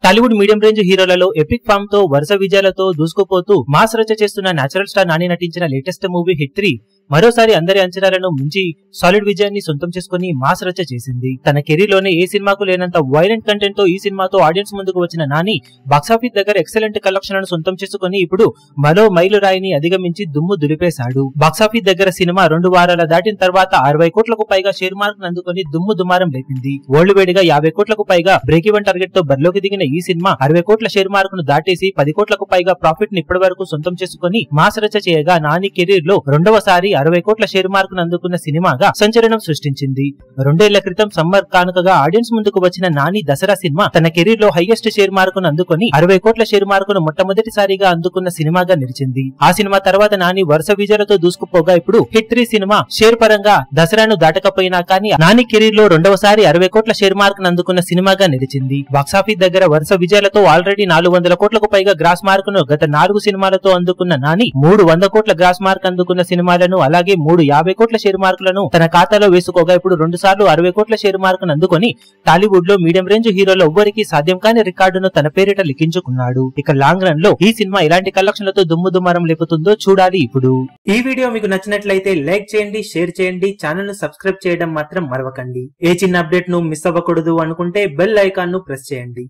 Tollywood medium range హీరోలలో epic form తో వరుస విజయాలతో దూసుకుపోతూ మాస్ రచ చేస్తున్న నేచురల్ స్టార్ నాని నటించిన లేటెస్ట్ మూవీ హిట్ 3 మరోసారి అందరి అంచనాలను మించి సాలిడ్ విజయాన్ని సొంతం చేసుకుని మాస్ రచ చేసింది. తన కెరీర్ లోనే ఏ సినిమాకు లేనంత వైలెంట్ కంటెంట్ తో ఈ సినిమాతో ఆడియన్స్ ముందుకు వచ్చిన నాని బాక్సాఫీస్ దగ్గర ఎక్సలెంట్ కలెక్షన్లను సొంతం చేసుకుని ఇప్పుడు మరో మైలురాయిని అధిగమించి దుమ్ము దులిపేశాడు. బాక్సాఫీస్ దగ్గర సినిమా 2 వారాల దాటిన తర్వాత 60 కోట్లకు పైగా షేర్ మార్క్ అందుకుని దుమ్ము దుమారం లేపింది. వరల్డ్ వైడ్ గా 50 కోట్లకు పైగా బ్రేక్ ఈవెన్ టార్గెట్ తో బరిలోకి దిగిన ఈ సినిమా 60 కోట్ల షేర్ మార్క్ ను దాటేసి 10 కోట్లకు పైగా ప్రాఫిట్ ని ఇప్పటి వరకు సొంతం చేసుకుని మాస్ రచ చేయగా నాని కెరీర్ లో రెండవసారి 60 కోట్ల షేర్ మార్క్ ను అందుకున్న సినిమాగా సంచలనం సృష్టించింది. 2 ఏళ్ల క్రితం సమ్మర్ కానుకగా ఆడియన్స్ ముందుకు వచ్చిన నాని దసరా సినిమా తన కెరీర్ లో హైయెస్ట్ షేర్ మార్క్ ను అందుకుని 60 కోట్ల షేర్ మార్క్ ను మొట్టమొదటిసారిగా అందుకున్న సినిమాగా నిలిచింది. ఆ సినిమా తర్వాత నాని వరుస విజయాలతో దూసుకుపోగా ఇప్పుడు హిట్ 3 సినిమా షేర్ పరంగా దసరాను దాటకపోయినా కానీ నాని కెరీర్ లో రెండవసారి 60 కోట్ల షేర్ మార్క్ ను అందుకున్న సినిమాగా నిలిచింది. బాక్సాఫీస్ దగ్గర వరుస విజయాలతో ఆల్రెడీ 400 కోట్లకు పైగా గ్రాస్ మార్క్ ను గత 4 సినిమాలతో అందుకున్న నాని 300 కోట్ల గ్రాస్ మార్క్ అందుకున్న సినిమాలను అలాగే 50 కోట్ల షేర్ మార్కులను తన ఖాతాలో వేసుకోగా ఇప్పుడు 2 సార్లు 60 కోట్ల షేర్ మార్క్ ను అందుకుని టాలీవుడ్ లో మీడియం రేంజ్ హీరోలు ఎవ్వరికీ సాధ్యం కాని రికార్డును తన పేరిట లిఖించుకున్నాడు. ఇక లాంగ్ రన్ లో ఈ సినిమా ఎలాంటి కలెక్షన్లతో దుమ్ము దుమారం లేపుతుందో చూడాలి. ఇప్పుడు ఈ వీడియో మీకు నచ్చినట్లయితే లైక్ చేయండి, షేర్ చేయండి, ఛానల్ ను సబ్స్క్రైబ్ చేయడం మాత్రం మరవకండి. ఏ చిన్న అప్డేట్ ను మిస్ అవ్వకూడదు అనుకుంటే బెల్ ఐకాన్ ను ప్రెస్ చేయండి.